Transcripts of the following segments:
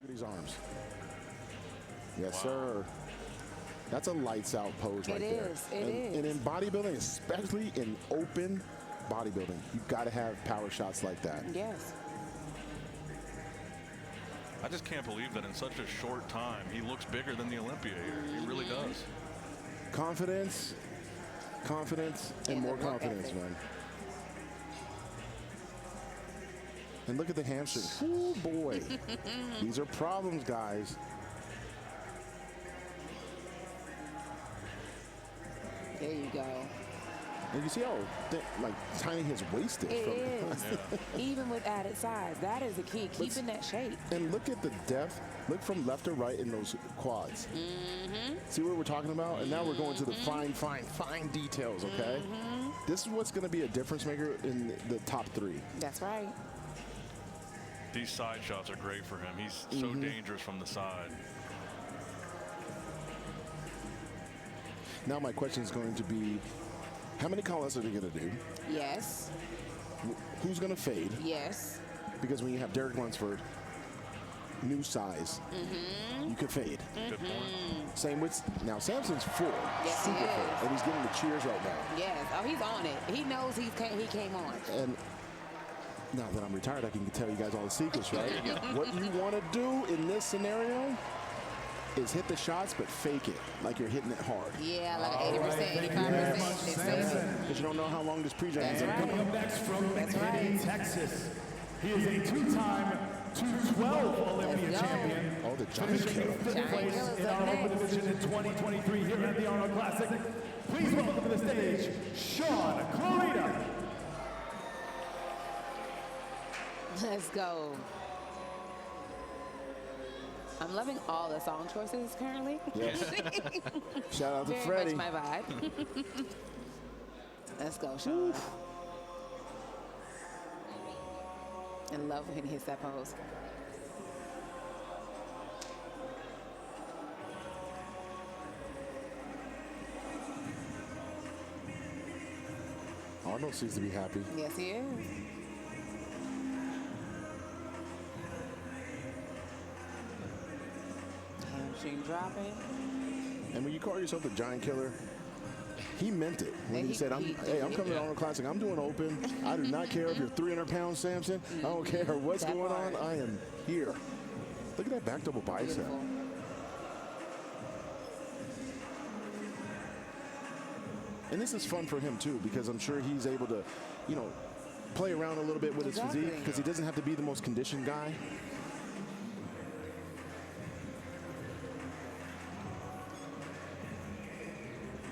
These arms. Yes, sir. That's a lights out pose right there. It is. And in bodybuilding, especially in open bodybuilding, you've got to have power shots like that. Yes. I just can't believe that in such a short time, he looks bigger than the Olympia here. He really does. Confidence, and more confidence, man. And look at the hamstrings. Oh, boy. These are problems, guys. There you go. And you see how tiny his waist is. It is. Yeah. Even with added size. That is the key, keeping that shape. And look at the depth. Look from left to right in those quads. See what we're talking about? And now we're going to the fine details, okay? This is what's going to be a difference maker in the top three. That's right. These side shots are great for him. He's so dangerous from the side. Now my question is going to be, how many callouts are they going to do? Yes. Who's going to fade? Yes. Because when you have Derek Lunsford, new size, you could fade. Good point. Same with, now Samson's full. Yes, super he is. full. And he's getting the cheers right now. Yes. Oh, he's on it. He knows he came on. And now that I'm retired, I can tell you guys all the secrets, right? What you want to do in this scenario is hit the shots, but fake it like you're hitting it hard. Yeah, like 80%, 85%. Because you don't know how long this pre-judging is. Coming up next from McKinney, Texas. He is a two-time 212 Olympia champion. Oh, the giant killer. Fifth place in our open division in 2023 here at the Arnold Classic. Please welcome to the stage, Shawn Clarida. Let's go. I'm loving all the song choices currently. Yes. Shout out to Very Freddie. much my vibe. Let's go, Shawn. I love when he hits that pose. Arnold seems to be happy. Yes, he is. Hamstring dropping. And when you call yourself the giant killer, he meant it when he said, hey, I'm coming to Arnold Classic. I'm doing open. I do not care if you're 300 pounds, Samson. I don't care what's going on. I am here. Look at that back double bicep. Beautiful. And this is fun for him, too, because I'm sure he's able to, you know, play around a little bit with his physique because he doesn't have to be the most conditioned guy.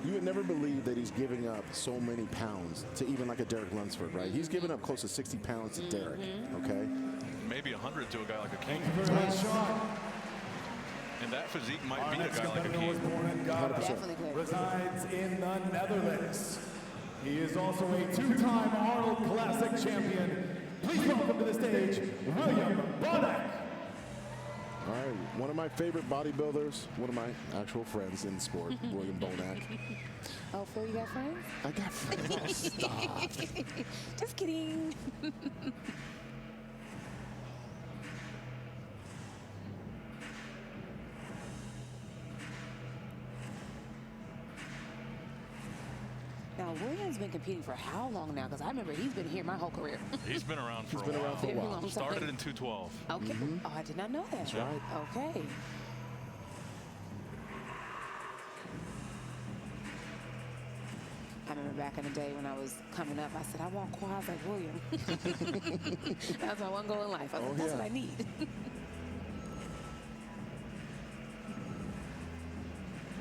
You would never believe that he's giving up so many pounds to even like a Derek Lunsford, right? He's giving up close to 60 pounds to Derek, okay? Maybe 100 to a guy like a King. Thank you very much, Shawn. And that physique might Our beat a next guy like a competitor was King. born in Ghana, Definitely. resides in the Netherlands. He is also a two-time Arnold Classic champion. Please welcome to the stage, William Bonac. All right, one of my favorite bodybuilders, one of my actual friends in the sport, William Bonac. Oh, Phil, you got friends? I got friends. Oh, stop. Just kidding. Now, William's been competing for how long now? Because I remember he's been here my whole career. He's been around for a He's been around for a Very while. long time. Started in 212. Okay. Oh, I did not know that. That's right. Okay. I remember back in the day when I was coming up, I said, I want quads like William. That's my one goal in life. I was like, that's what I need.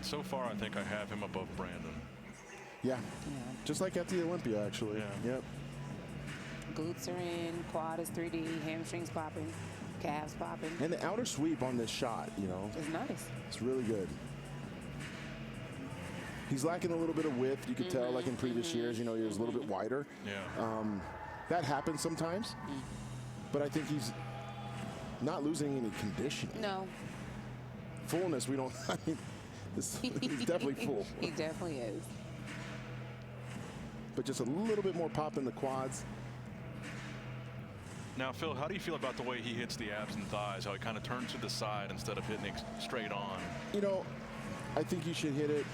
So far, I think I have him above Brandon. Yeah. Just like at the Olympia, actually. Yeah. Yep. Glutes are in, quad is 3D, hamstrings popping, calves popping. And the outer sweep on this shot, you know, It's nice. it's really good. He's lacking a little bit of width. You could tell, like in previous years, you know, he was a little bit wider. Yeah. That happens sometimes. But I think he's not losing any conditioning. No. Fullness, we don't, I mean, he's definitely full. He definitely is. But just a little bit more pop in the quads. Now, Phil, how do you feel about the way he hits the abs and thighs, how he kind of turns to the side instead of hitting it straight on? You know, I think he should hit it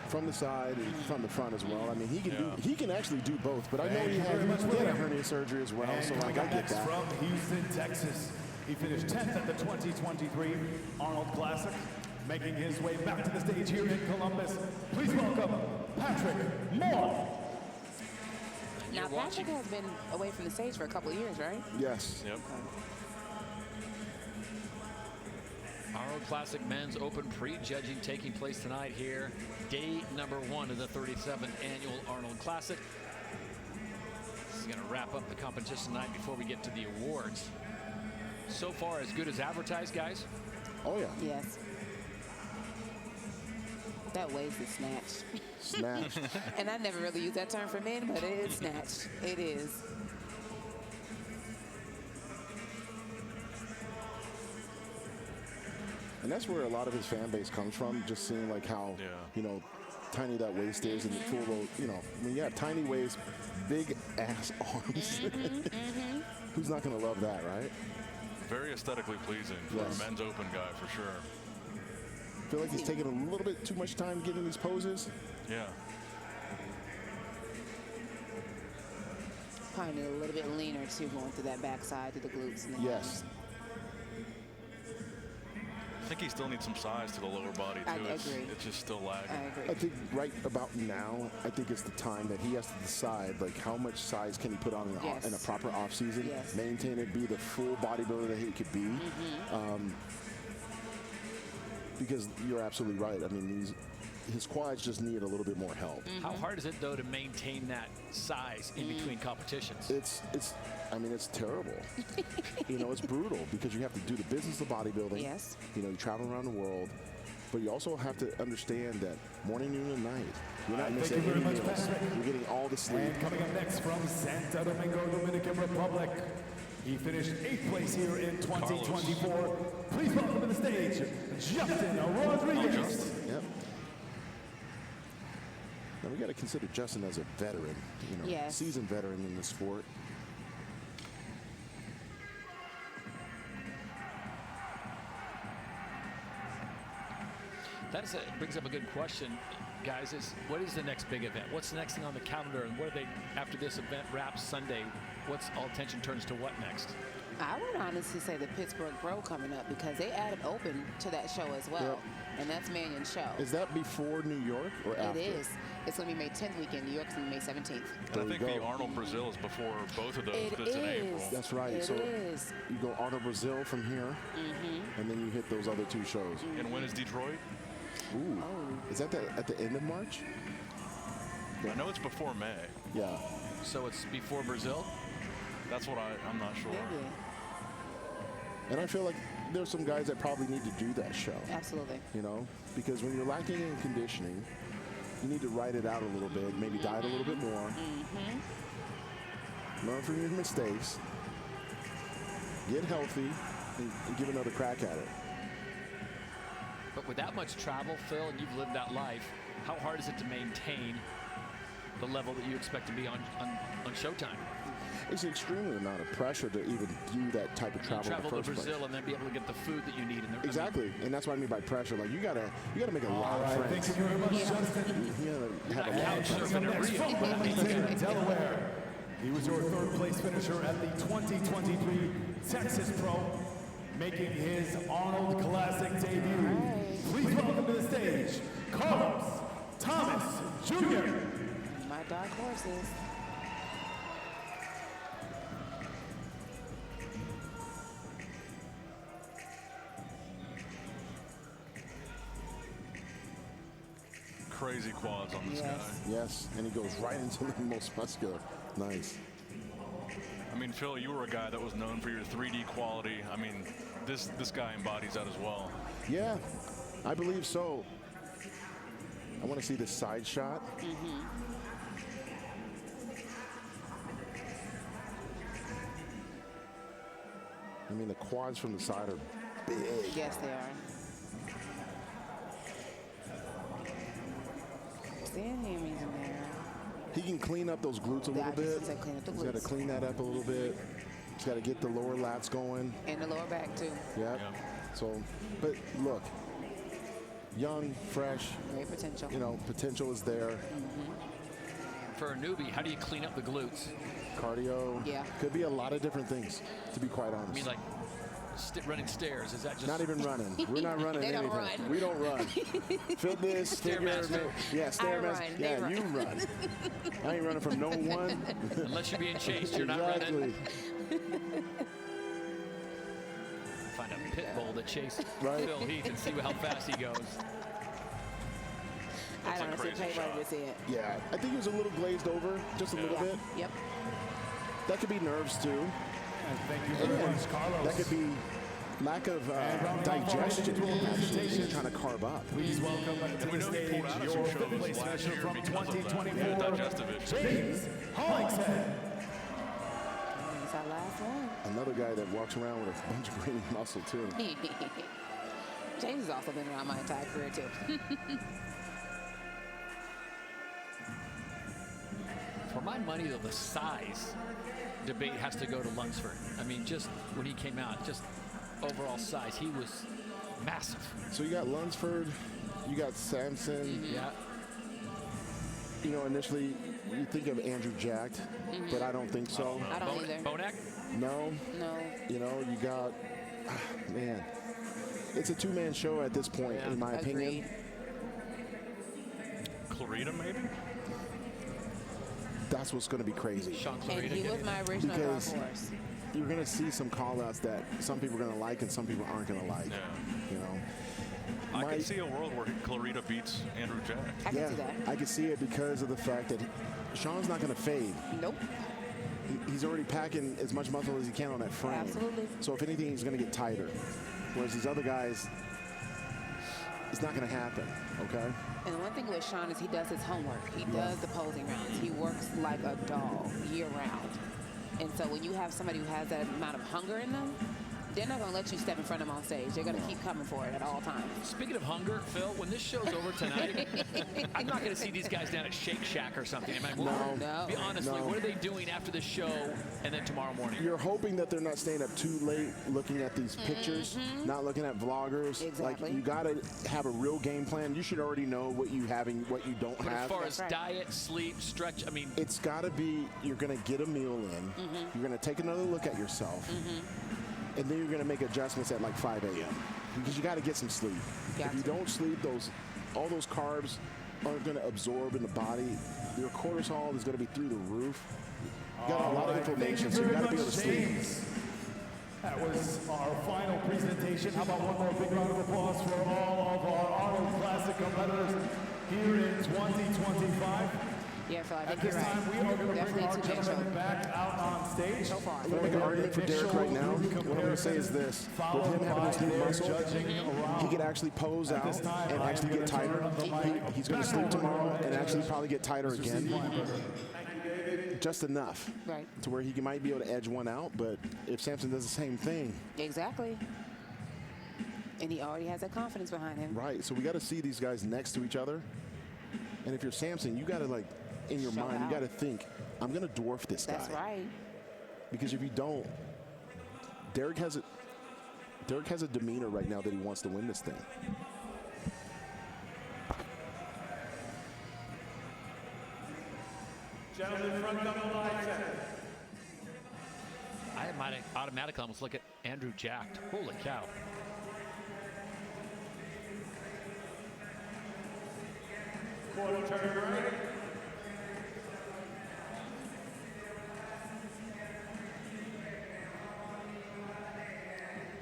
from the side and from the front as well. I mean, he can actually do both, but I know he had a hernia surgery as well, so like, I get that. From Houston, Texas, he finished 10th at the 2023 Arnold Classic, making his way back to the stage here in Columbus. Please welcome Patrick Moore. Now, Patrick has been away from the stage for a couple of years, right? Yes. Yep. Arnold Classic Men's Open Prejudging taking place tonight here. Day number 1 of the 37th Annual Arnold Classic. This is going to wrap up the competition tonight before we get to the awards. So far, as good as advertised, guys? Oh, yeah. Yes. That waist is snatched. Snatched. And I never really use that term for men, but it is snatched. It is. And that's where a lot of his fan base comes from, just seeing like how, you know, tiny that waist is and full of, you know, when you have tiny waist, big ass arms. Who's not going to love that, right? Very aesthetically pleasing for a men's open guy, for sure. I feel like he's taking a little bit too much time getting these poses. Yeah. Probably need a little bit leaner, too, going through that backside to the glutes. And the Yes. I think he still needs some size to the lower body, too. I agree. It's just still lagging. I agree. I think right about now, I think it's the time that he has to decide, like, how much size can he put on in a proper off-season, maintain it, be the full bodybuilder that he could be. Because you're absolutely right. I mean, his quads just need a little bit more help. How hard is it, though, to maintain that size in between competitions? I mean, it's terrible. You know, it's brutal because you have to do the business of bodybuilding. Yes. You know, you travel around the world, but you also have to understand that morning, noon, and night, you're not missing any meals. You're getting all the sleep. And coming up next from Santo Domingo, Dominican Republic, he finished 8th place here in 2024. Please welcome to the stage, Justin Rodriguez. Yep. Now we got to consider Justin as a veteran, you know, seasoned veteran in the sport. That brings up a good question, guys. What is the next big event? What's the next thing on the calendar? And what are they, after this event wraps Sunday, what's all attention turns to what next? I would honestly say the Pittsburgh Pro coming up because they added open to that show as well. And that's Mannion's show. Is that before New York or after? It is. It's going to be May 10th weekend. New York's going to be May 17th. And I think the Arnold Brazil is before both of those. It's in April. That's right. It so is. You go Arnold Brazil from here, and then you hit those other 2 shows. And when is Detroit? Ooh. Is that at the end of March? I know it's before May. Yeah. So it's before Brazil? That's what I'm not sure. Maybe. And I feel like there's some guys that probably need to do that show. Absolutely. You know, because when you're lacking in conditioning, you need to write it out a little bit, maybe diet a little bit more. Learn from your mistakes, get healthy, and give another crack at it. But with that much travel, Phil, and you've lived that life, how hard is it to maintain the level that you expect to be on Showtime? It's an extremely amount of pressure to even do that type of travel. Travel to in the first Brazil place. and then be able to get the food that you need. Exactly, and that's what I mean by pressure. Like you gotta make a lot of friends. Thank you very much, Justin. You gotta have a lot of Next from Wilmington, Delaware, he was your 3rd place finisher at the 2023 Texas Pro, making his Arnold Classic debut. Please welcome to the stage, Carlos Thomas Jr. My dark horses. Crazy quads on this guy. Yes, and he goes right into the most muscular. Nice. I mean, Phil, you were a guy that was known for your 3D quality. I mean, this guy embodies that as well. Yeah, I believe so. I want to see this side shot. I mean, the quads from the side are big. Yes, they are. Seeing him in there. He can clean up those glutes a little bit. He's got to clean that up a little bit. He's got to get the lower lats going. And the lower back, too. Yeah. So, but look, young, fresh. Great potential. You know, potential is there. For a newbie, how do you clean up the glutes? Cardio. Yeah. Could be a lot of different things, to be quite honest. I mean, like running stairs. Is that just not even running? We're not running They don't anything. run. We don't run. Fitness, Stairmaster. yeah, Stairmaster. run. Yeah, They you run. I ain't running from no one. Unless you're being chased, you're not Exactly. running. Find a pit bull to chase Right. Phil Heath and see how fast he goes. I don't a honestly crazy pay shot. what to see it. Yeah, I think he was a little glazed over, just a little bit. Yep. That could be nerves too. And thank you very much, Carlos. That could be lack of digestion. Actually, he's trying to carb up. Please welcome to And we the know he stage pulled out of your some fifth shows place last finisher year from because of that. 2024, He had digestive issues. James Hollingshead. It's our last one. Another guy that walks around with a bunch of green muscle too. James has also been around my entire career, too. For my money, though, the size debate has to go to Lunsford. I mean, just when he came out, just overall size, he was massive. So you got Lunsford, you got Samson. Yeah. You know, initially you think of Andrew Jacked, but I don't think so. I don't either. Bonac? No, No. you know, you got, man, it's a two-man show at this point, in my opinion. Agreed. Clarita, maybe? That's what's going to be crazy. Shawn And Clarida he was getting my original dark Because- horse. You're going to see some call-outs that some people are going to like and some people aren't going to like. Yeah. You know. I My- can see a world where Clarita beats Andrew Jack. I can Yeah, see that. I can see it because of the fact that Shawn's not going to fade. Nope. He's already packing as much muscle as he can on that frame. Absolutely. So if anything, he's going to get tighter. Whereas these other guys, it's not going to happen, okay? And the one thing with Shawn is he does his homework. He does the posing rounds. He works like a dog year round. And so when you have somebody who has that amount of hunger in them, they're not going to let you step in front of them on stage. They're going to keep coming for it at all times. Speaking of hunger, Phil, when this show's over tonight, I'm not going to see these guys down at Shake Shack or something. Am I wrong? No. Be honest, like, what are they doing after the show and then tomorrow morning? You're hoping that they're not staying up too late looking at these pictures, not looking at vloggers. Exactly. Like, you got to have a real game plan. You should already know what you have and what you don't But as have. far as right. diet, sleep, stretch, I mean, It's got to be, you're going to get a meal in. You're going to take another look at yourself. And then you're going to make adjustments at like 5 a.m. because you got to get some sleep. Got If you to. don't sleep, all those carbs aren't going to absorb in the body. Your cortisol is going to be through the roof. You got a lot of inflammation, so you got to be able to sleep. James. That was our final presentation. How about one more big round of applause for all of our Arnold Classic competitors here in 2025. Yeah, Phil, I At think this you're right. time, we are going to bring Definitely our two big gentlemen shows. back out on stage. So far. I'm going to make an argument for Derek right now. What I'm going to say is this. With him having his new muscle, he could actually pose out and actually get tighter. He's going to sleep tomorrow and actually probably get tighter again. Just enough Right. to where he might be able to edge one out. But if Samson does the same thing, Exactly. And he already has that confidence behind him. right. So we got to see these guys next to each other. And if you're Samson, you got to, like, in your Show mind, you out. got to think, I'm going to dwarf this guy. That's right. Because if you don't, Derek has a demeanor right now that he wants to win this thing. Gentlemen, front double line check. I might automatically almost look at Andrew Jacked. Holy cow. Quarter turn right.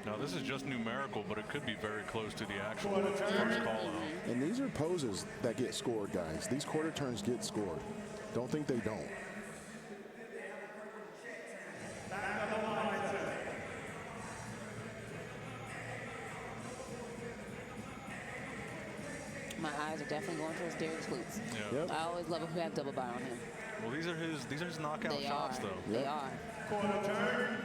Now, this is just numerical, but it could be very close to the actual first call out. And these are poses that get scored, guys. These quarter turns get scored. Don't think they don't. My eyes are definitely going towards Derek's glutes. Yeah. Yep. I always love it who have double bar on him. Well, these are his knockout They shots, are. though. They are. Quarter turn.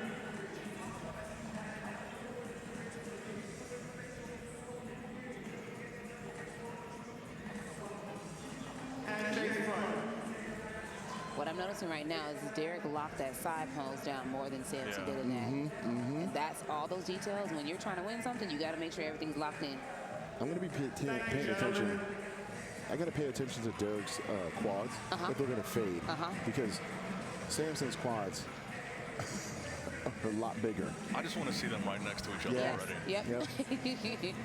What I'm noticing right now is Derek locked that side pose down more than Samson did in that. And that's all those details. When you're trying to win something, you got to make sure everything's locked in. I'm going to be paying attention. I got to pay attention to Derek's quads if they're going to fade. Because Samson's quads are a lot bigger. I just want to see them right next to each other already. Yep.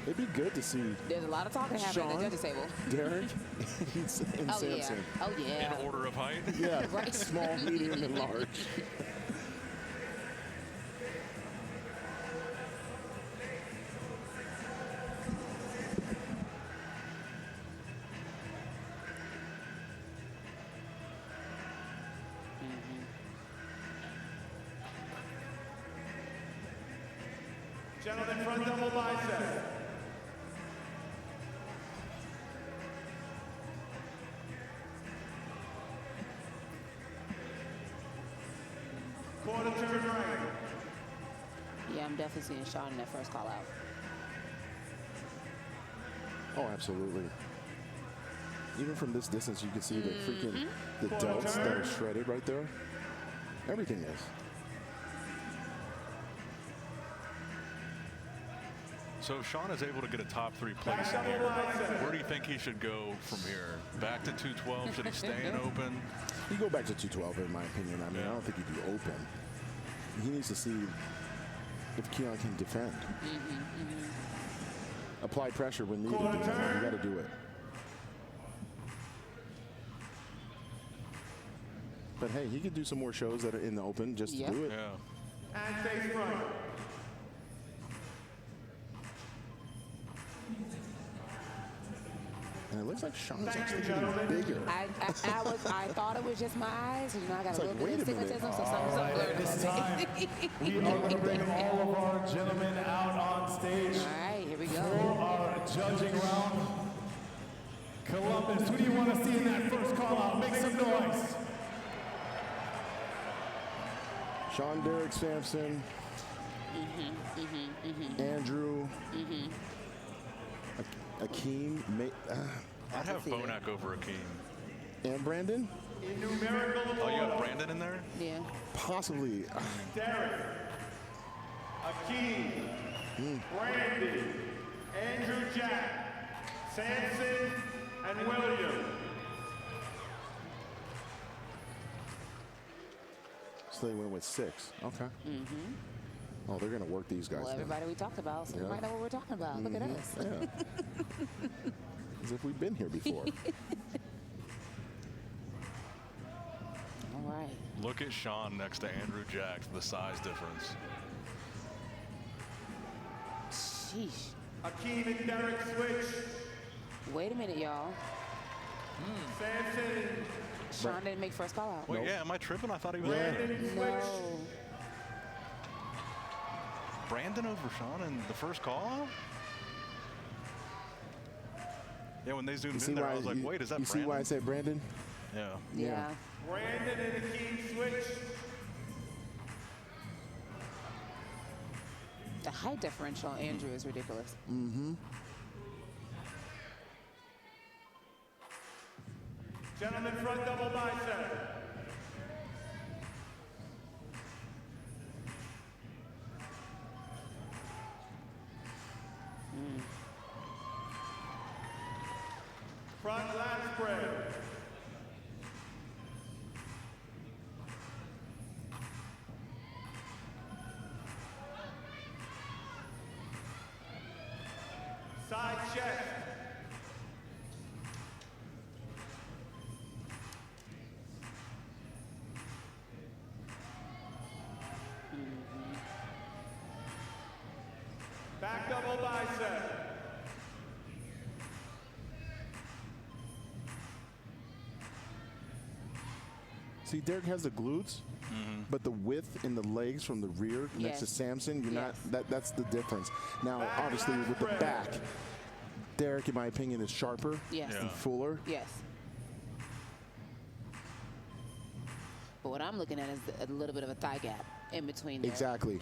It'd be good to see. There's a lot of talking happening at the judges table. Derek, and Samson. Oh, yeah. In order of height? Yeah, right. Small, medium, and large. Gentlemen, front double bicep. Quarter turn right. Yeah, I'm definitely seeing Shawn in that first call out. Oh, absolutely. Even from this distance, you can see the freaking the delts that are shredded right there. Everything is. So if Shawn is able to get a top 3 place in here, where do you think he should go from here? Back to 212? Should he stay in open? You go back to 212, in my opinion. I mean, I don't think he'd be open. He needs to see if Keon can defend. Apply pressure when needed. You got to do it. But hey, he could do some more shows that are in the open just to do it. Yeah. And face front. And it looks like Shawn's actually getting bigger. I thought it was just my eyes. You know, I got a little bit of astigmatism, so something's up At this time, we are going to bring all of our gentlemen out on stage. All right, here we go. For our judging round. Columbus, who do you want to see in that first call out? Make some noise. Shawn, Derek, Samson, Andrew, Akeem, I'd have Bonac over Akeem. and Brandon? In numerical order. Oh, you have Brandon in there? Yeah. Possibly. Derek, Akeem, Brandon, Andrew Jack, Samson, and William. So they went with 6. Okay. Oh, they're going to work these guys. Well, then. everybody we talked about, so we might know what we're talking about. Look at us. Yeah. As if we've been here before. All right. Look at Shawn next to Andrew Jack, the size difference. Sheesh. Akeem and Derek switch. Wait a minute, y'all. Samson, Shawn didn't make first call out. Wait, yeah, am I tripping? I thought he was. Brandon switch. No. Brandon over Shawn in the first call? Yeah, when they zoomed in there, I was like, wait, is that you Brandon? see why I said Brandon? Yeah. Yeah. Brandon and Akeem switch. The height differential on Andrew is ridiculous. Gentlemen, front double bicep. Front lat spread. Side chest. Back double bicep. See, Derek has the glutes, but the width in the legs from the rear next to Yes. Samson, you're Yes. not. That's the difference. Now, obviously, with the back, Derek, in my opinion, is sharper Yes. and fuller. Yes. But what I'm looking at is a little bit of a thigh gap in between there. Exactly.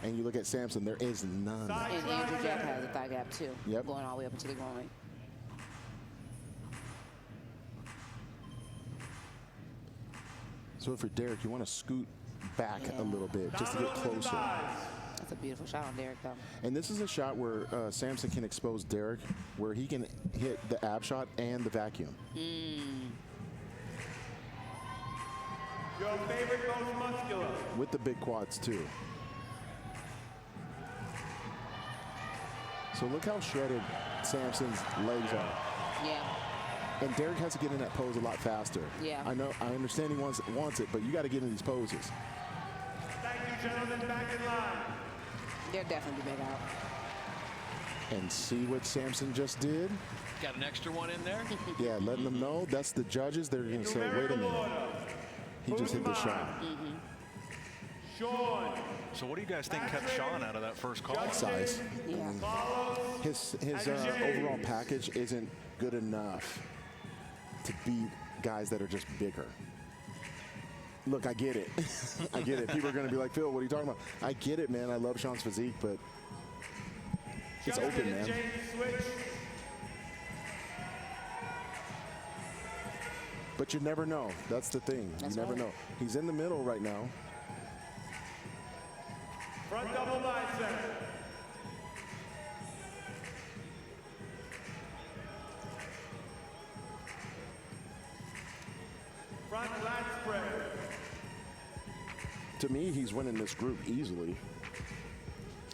And you look at Samson, there is none. And Andrew Jack has a thigh gap too. Yep. Going all the way up into the groin. So if you're Derek, you want to scoot back a little bit just to get closer. That's a beautiful shot on Derek, though. And this is a shot where Samson can expose Derek, where he can hit the ab shot and the vacuum. Your favorite most muscular. With the big quads, too. So look how shredded Samson's legs are. Yeah. And Derek has to get in that pose a lot faster. Yeah. I know, I understand he wants it, but you got to get in these poses. Thank you, gentlemen. Back in line. They're definitely big out. And see what Samson just did? Got an extra one in there. Yeah, letting them know that's the judges. They're going to say, wait a minute. He just hit the shot. Shawn. So what do you guys think kept Shawn out of that first call? Size. Yeah. His overall package isn't good enough to beat guys that are just bigger. Look, I get it. I get it. People are going to be like, Phil, what are you talking about? I get it, man. I love Shawn's physique, but it's open, man. But you never know. That's the thing. That's you never right. know. He's in the middle right now. Front double bicep. Front lat spread. To me, he's winning this group easily.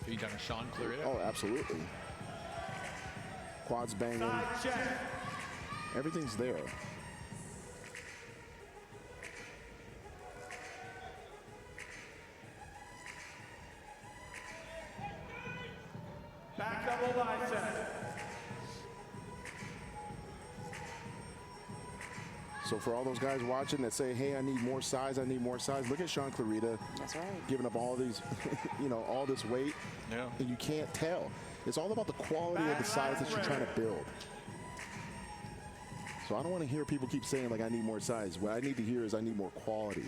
Have you done a Shawn Clarida? Oh, absolutely. Quads banging. Side check. Everything's there. Back double bicep. So for all those guys watching that say, hey, I need more size, look at Shawn Clarida That's right. giving up all these, all this weight. Yeah. And you can't tell. It's all about the quality of the size that you're trying to build. So I don't want to hear people keep saying, like, I need more size. What I need to hear is I need more quality.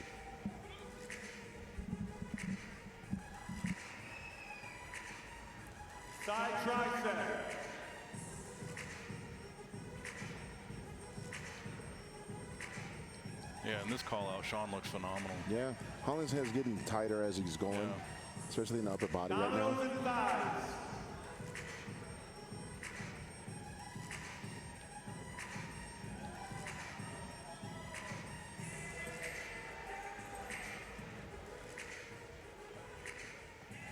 Side tricep. Yeah, in this call out, Shawn looks phenomenal. Yeah. Holland's head's getting tighter as he's going, especially in the upper body right now. Dominoes and thighs.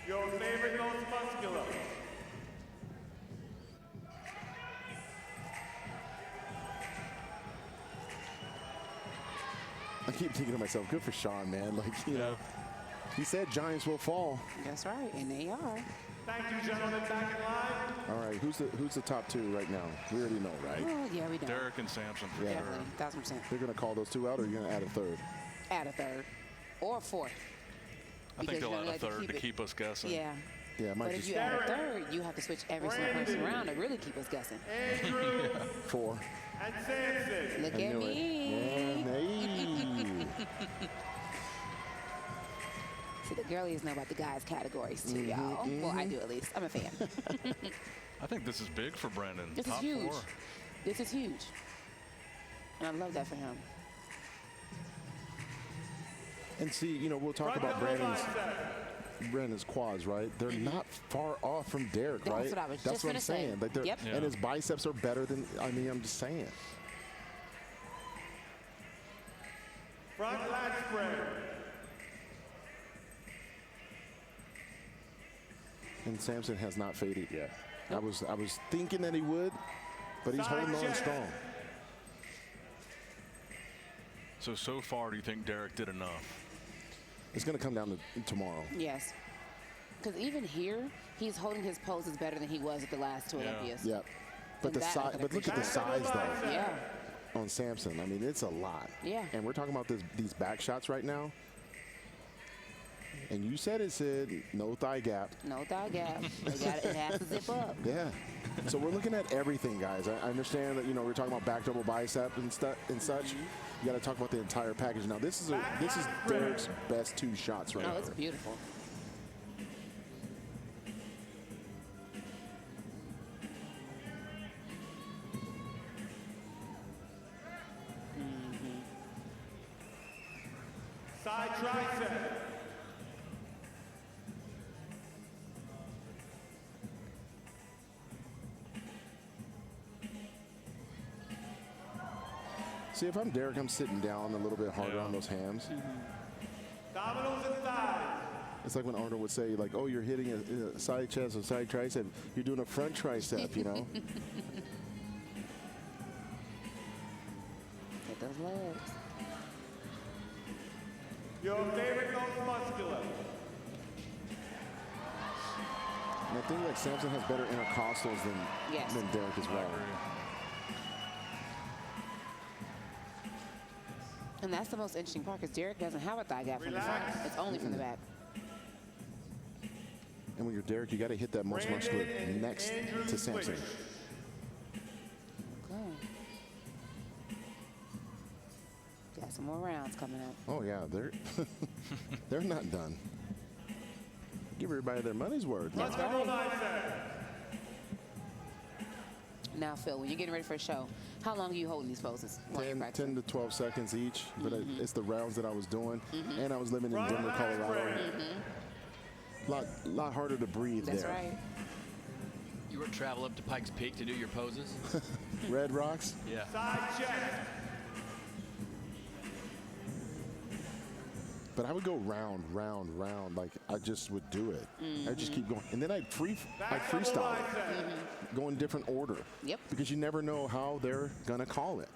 Your favorite most muscular. I keep thinking to myself, good for Shawn, man. Like, you know, he said giants will fall. That's right, and they are. Thank you, gentlemen. Back in line. All right, who's the top two right now? We already know, right? Oh, yeah, we do. Derek and Samson for Yeah. sure. Definitely, 1000%. They're going to call those two out, or are you going to add a third? Add a third or a fourth. I think Because they'll you're add gonna a like to third to keep it- keep us guessing. Yeah. Yeah, it might But if just you add a third, you have to switch every single person around to really keep us guessing. Andrew four. and Samson. Look I at knew it. me. Yeah, hey. See, the girlies know about the guys' categories too, y'all. Well, I do at least. I'm a fan. I think this is big for Brandon. This is Top huge. 4. This is huge. And I love that for him. And see, we'll talk Front about double Brandon's quads, right? They're not far off from Derek, That's right? what I was That's just what I'm gonna say. saying. Like, Yep. and his biceps are better than. I'm just saying. Front lat spread. And Samson has not faded yet. I was thinking that he would, but he's Side holding on check. strong. So far, do you think Derek did enough? It's going to come down to tomorrow. Yes. Because even here, he's holding his poses better than he was at the last two Yeah. Olympias. Yeah. But And the that I size. can But look at the appreciate. size though Yeah. on Samson. I mean, it's a lot. Yeah. And we're talking about these back shots right now. And you said no thigh gap. No thigh gap. It has to zip up. Yeah. So we're looking at everything, guys. I understand that we're talking about back double bicep and such. You got to talk about the entire package. Now this is Derek's best two shots right Oh, now. it's beautiful. tricep. See, if I'm Derek, I'm sitting down a little bit harder on those hams. Abdominals and thighs. It's like when Arnold would say, like, oh, you're hitting a side chest or side tricep. You're doing a front tricep, you know? Get those legs. Your favorite most muscular. And I think like Samson has better intercostals than Derek as well. And that's the most interesting part because Derek doesn't have a thigh gap from the front. It's only from the back. And when you're Derek, you got to hit that most muscular next to Samson. Okay. Got some more rounds coming up. Oh yeah, they're not done. Give everybody their money's worth. That's right. Now, Phil, when you're getting ready for a show, how long are you holding these poses? 10 to 12 seconds each, but it's the rounds that I was doing, and I was living in Denver, Colorado. Lot harder to breathe That's there. right. You would travel up to Pikes Peak to do your poses? Red Rocks? Yeah. Side chest. But I would go round, like I just would do it. I just keep going, and then I'd freestyle it, go in different order. Yep. Because you never know how they're gonna call it.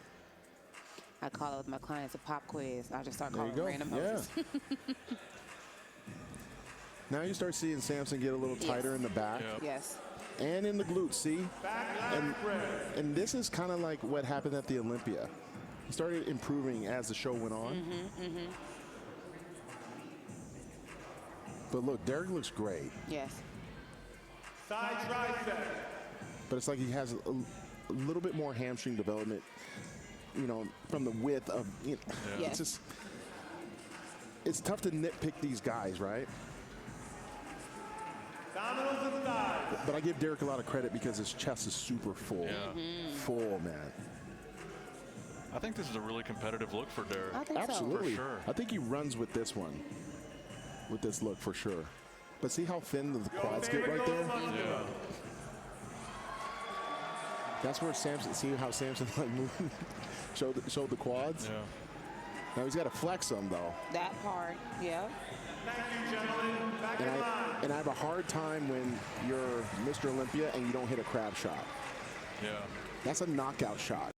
I call it with my clients a pop quiz. I just start There you calling go. random poses. Now you start seeing Samson get a little tighter in the back. Yes. And in the glutes, see? And this is kind of like what happened at the Olympia. He started improving as the show went on. But look, Derek looks great. Yes. Side tricep. But it's like he has a little bit more hamstring development, you know, from the width of, you know, Yes. it's tough to nitpick these guys, right? Abdominals and thighs. But I give Derek a lot of credit because his chest is super full. Full, man. I think this is a really competitive look for Derek. I think Absolutely. For sure. I think he runs with this one, with this look for sure. But see how thin the quads get right there? Yeah. That's where Samson, see how Samson like moved, showed the quads? Yeah. Now he's got to flex them though. That part, yeah. Thank you, gentlemen. Back in line. And I have a hard time when you're Mr. Olympia and you don't hit a crab shot. Yeah. That's a knockout shot.